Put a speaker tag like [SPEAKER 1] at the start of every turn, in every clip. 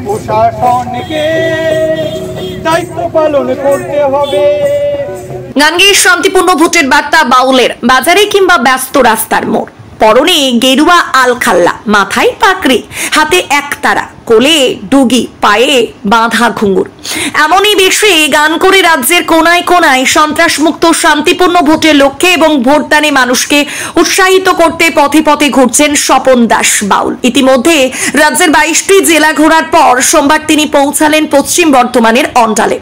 [SPEAKER 1] প্রশাসনকে দায়িত্ব পালন করতে হবে।
[SPEAKER 2] গান গেয়ে শান্তিপূর্ণ ভোটের বার্তা বাউলের। বাজারে কিংবা ব্যস্ত রাস্তার মোড়, পরনে গেরুয়া আলখাল্লা, মাথায় পাকড়ি, হাতে একতারা, কোলে ডুগি, পায়ে বাঁধা ঘুঙুর, এমনই বেশে গান করে রাজ্যের কোনায় কোনায় সন্ত্রাস মুক্ত শান্তিপূর্ণ ভোটের লক্ষ্যে এবং ভোটদানে মানুষকে উৎসাহিত করতে পথে পথে ঘুরছেন স্বপন দাস বাউল। ইতিমধ্যে রাজ্যের 22টি জেলা ঘোরার পর সোমবার তিনি পৌঁছালেন পশ্চিম বর্ধমানের অন্ডালে।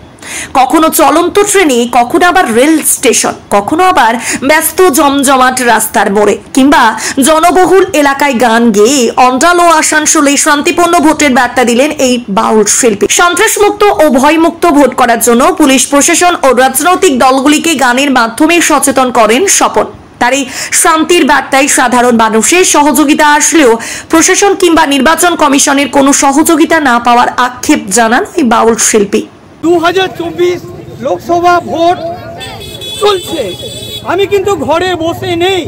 [SPEAKER 2] কখনো চলন্ত ট্রেনে, কখনো আবার রেল স্টেশন, কখনো আবার ব্যস্ত জমজমাট রাস্তার মোড়ে কিংবা জনবহুল এলাকায় গান গেয়ে অন্ডাল ও আসানসোলে শান্তিপূর্ণ ভোটের বার্তা দিলেন এই বাউল শিল্পী। সন্ত্রাসমুক্ত ও ভয়মুক্ত ভোট করার জন্য পুলিশ প্রশাসন ও রাজনৈতিক দলগুলিকে গানের মাধ্যমে সচেতন করেন স্বপন। তার এই শান্তির বার্তায় সাধারণ মানুষের সহযোগিতা আসলেও প্রশাসন কিংবা নির্বাচন কমিশনের কোনো সহযোগিতা না পাওয়ার আক্ষেপ জানান এই বাউল শিল্পী।
[SPEAKER 1] 2024 লোকসভা ভোট চলছে, আমি কিন্তু ঘরে বসে নেই।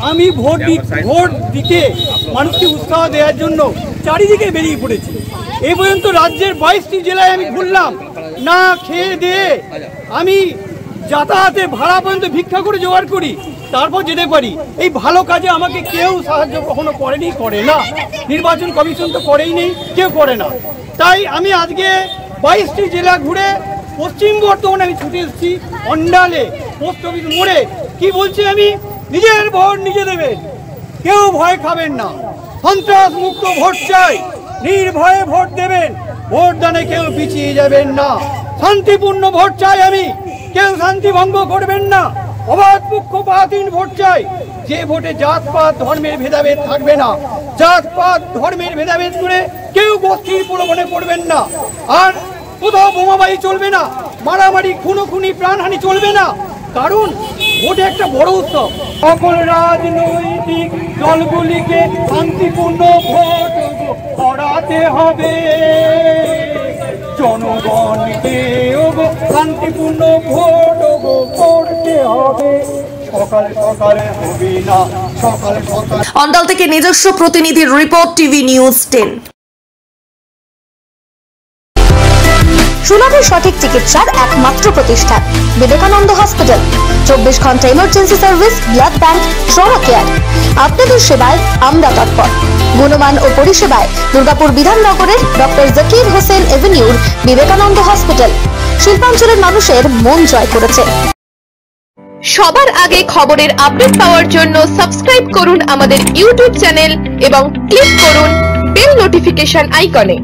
[SPEAKER 1] আমি ভোট দিতে মানুষকে উৎসাহ দেওয়ার জন্য চারিদিকে বেরিয়ে পড়েছি। এই পর্যন্ত রাজ্যের 22টি জেলায় আমি ঘুরলাম, না খেয়ে দিয়ে আমি যাতায়াতে ভাড়া পর্যন্ত ভিক্ষা করে জোগাড় করি, তারপর যেতে পারি। এই ভালো কাজে আমাকে কেউ সাহায্য কখনো করেনি, করে না। নির্বাচন কমিশন তো করেই নেই, কেউ করে না। তাই আমি আজকে 22টি জেলা ঘুরে পশ্চিম বর্ধমানে আমি ছুটে এসেছি অন্ডালে পোস্ট অফিস মোড়ে। কি বলছি আমি? নিজের ভোট নিজে দেবেন, কেউ ভয় খাবেন না, সন্ত্রাস মুক্ত ভোট চাই, নির্ভয়ে ভোট দেবেন, ভোট দানে কেউ পিছিয়ে যাবেন না, শান্তিপূর্ণ ভোট চাই আমি, কেউ শান্তি ভঙ্গ করবেন না, অবাধ পক্ষপাতহীন ভোট চাই, যে ভোটে জাতপাত ধর্মের ভেদাভেদ থাকবে না, জাতপাত ধর্মের ভেদাভেদ করে কেউ গোষ্ঠীর প্রলোভনে পড়বেন না, আর কোথাও বোমাবাজি চলবে না, মারামারি খুনোখুনি প্রাণহানি চলবে না, কারণ ভোট একটা বড় উৎসব। সকল রাজনৈতিক দলগুলিকে শান্তিপূর্ণ ভোট করাতে হবে, জনগণকে শান্তিপূর্ণ ভোট করতে হবে, সকাল সকালে হবে না, সকাল সকাল।
[SPEAKER 2] অন্ডাল থেকে নিজস্ব প্রতিনিধির রিপোর্ট, টিভি নিউজ 10।
[SPEAKER 3] সুলভে সঠিক চিকিৎসার একমাত্র প্রতিষ্ঠান বিবেকানন্দ হসপিটাল। 24 ঘন্টা emergency service, blood bank, trauma care. আপনাদের সেবায় আমরা তৎপর। গুণমান ও পরিষেবায় দুর্গাপুর বিধাননগরের ডক্টর জাকির হোসেন এভিনিউর বিবেকানন্দ হসপিটাল শিল্পাঞ্চলের মানুষের মন জয় করেছে।
[SPEAKER 4] সবার আগে খবরের আপডেট পাওয়ার জন্য সাবস্ক্রাইব করুন আমাদের ইউটিউব চ্যানেল এবং ক্লিক করুন বেল নোটিফিকেশন আইকনে।